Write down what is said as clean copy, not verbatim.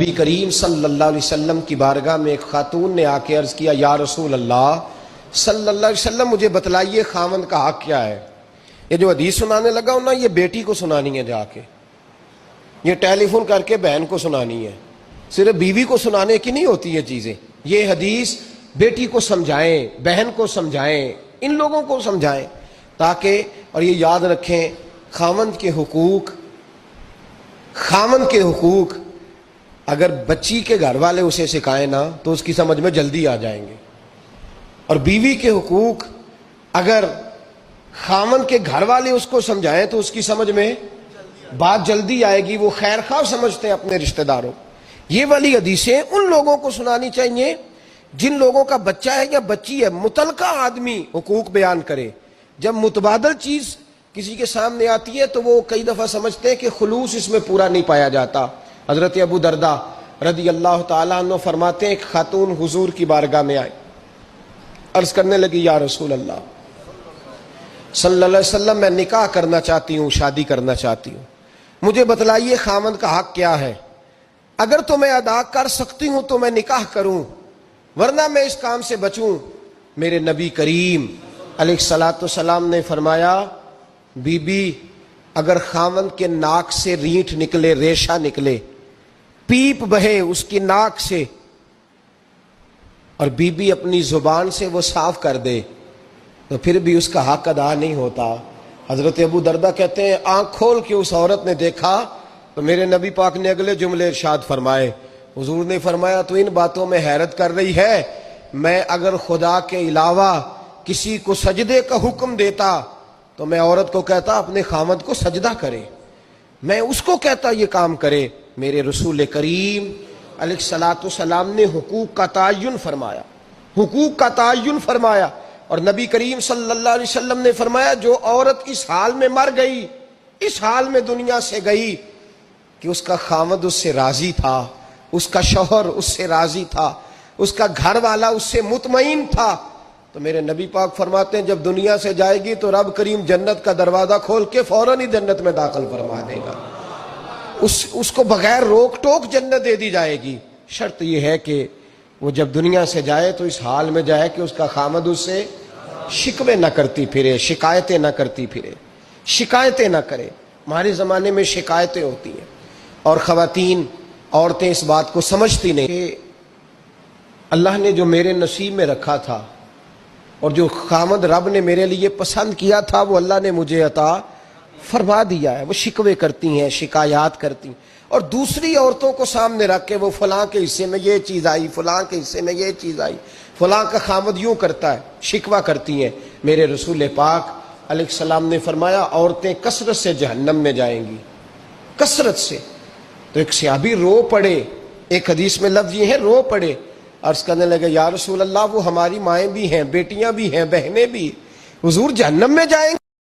نبی کریم صلی اللہ علیہ وسلم کی بارگاہ میں ایک خاتون نے آ کے عرض کیا، یا رسول اللہ صلی اللہ علیہ وسلم مجھے بتلائیے خاوند کا حق کیا ہے؟ یہ جو حدیث سنانے لگا ہوں نا، یہ بیٹی کو سنانی ہے، جا کے یہ ٹیلی فون کر کے بہن کو سنانی ہے، صرف بیوی کو سنانے کی نہیں ہوتی یہ چیزیں۔ یہ حدیث بیٹی کو سمجھائیں، بہن کو سمجھائیں، ان لوگوں کو سمجھائیں، تاکہ اور یہ یاد رکھیں خاوند کے حقوق اگر بچی کے گھر والے اسے سکھائیں نا تو اس کی سمجھ میں جلدی آ جائیں گے، اور بیوی کے حقوق اگر خاوند کے گھر والے اس کو سمجھائیں تو اس کی سمجھ میں بات جلدی آئے گی۔ وہ خیر خواہ سمجھتے ہیں اپنے رشتہ داروں۔ یہ والی حدیثیں ان لوگوں کو سنانی چاہیے جن لوگوں کا بچہ ہے یا بچی ہے، متعلقہ آدمی حقوق بیان کرے۔ جب متبادل چیز کسی کے سامنے آتی ہے تو وہ کئی دفعہ سمجھتے ہیں کہ خلوص اس میں پورا نہیں پایا جاتا۔ حضرت ابو درداء رضی اللہ تعالیٰ عنہ فرماتے ہیں ایک خاتون حضور کی بارگاہ میں آئی، عرض کرنے لگی، یا رسول اللہ صلی اللہ علیہ وسلم میں نکاح کرنا چاہتی ہوں، شادی کرنا چاہتی ہوں، مجھے بتلائیے خاوند کا حق کیا ہے؟ اگر تو میں ادا کر سکتی ہوں تو میں نکاح کروں، ورنہ میں اس کام سے بچوں۔ میرے نبی کریم علیہ الصلاۃ والسلام نے فرمایا، بی بی اگر خاوند کے ناک سے رینٹ نکلے، ریشہ نکلے، پیپ بہے اس کی ناک سے، اور بی بی اپنی زبان سے وہ صاف کر دے تو پھر بھی اس کا حق ادا نہیں ہوتا۔ حضرت ابو درداء کہتے ہیں آنکھ کھول کے اس عورت نے دیکھا تو میرے نبی پاک نے اگلے جملے ارشاد فرمائے، حضور نے فرمایا تو ان باتوں میں حیرت کر رہی ہے، میں اگر خدا کے علاوہ کسی کو سجدے کا حکم دیتا تو میں عورت کو کہتا اپنے خاوند کو سجدہ کرے، میں اس کو کہتا یہ کام کرے۔ میرے رسول کریم علیہ الصلاۃ والسلام نے حقوق کا تعین فرمایا، اور نبی کریم صلی اللہ علیہ وسلم نے فرمایا جو عورت اس حال میں مر گئی، اس حال میں دنیا سے گئی کہ اس کا خاوند اس سے راضی تھا، اس کا شوہر اس سے راضی تھا، اس کا گھر والا اس سے مطمئن تھا، تو میرے نبی پاک فرماتے ہیں جب دنیا سے جائے گی تو رب کریم جنت کا دروازہ کھول کے فوراً ہی جنت میں داخل فرما دے گا، اس کو بغیر روک ٹوک جنت دے دی جائے گی۔ شرط یہ ہے کہ وہ جب دنیا سے جائے تو اس حال میں جائے کہ اس کا خاوند اس سے شکوے نہ کرتی پھرے، شکایتیں نہ کرتی پھرے، شکایتیں نہ کرے۔ ہمارے زمانے میں شکایتیں ہوتی ہیں، اور خواتین عورتیں اس بات کو سمجھتی نہیں کہ اللہ نے جو میرے نصیب میں رکھا تھا اور جو خاوند رب نے میرے لیے پسند کیا تھا وہ اللہ نے مجھے عطا فرما دیا ہے۔ وہ شکوے کرتی ہیں، شکایات کرتی ہیں، اور دوسری عورتوں کو سامنے رکھ کے وہ فلاں کے حصے میں یہ چیز آئی، فلاں کے حصے میں یہ چیز آئی، فلاں کا خاوند یوں کرتا ہے، شکوہ کرتی ہیں۔ میرے رسول پاک علیہ السلام نے فرمایا عورتیں کثرت سے جہنم میں جائیں گی، کثرت سے۔ تو ایک صحابی رو پڑے، ایک حدیث میں لفظ یہ ہے رو پڑے، عرض کرنے لگے یا رسول اللہ وہ ہماری مائیں بھی ہیں، بیٹیاں بھی ہیں، بہنیں بھی، حضور جہنم میں جائیں گی؟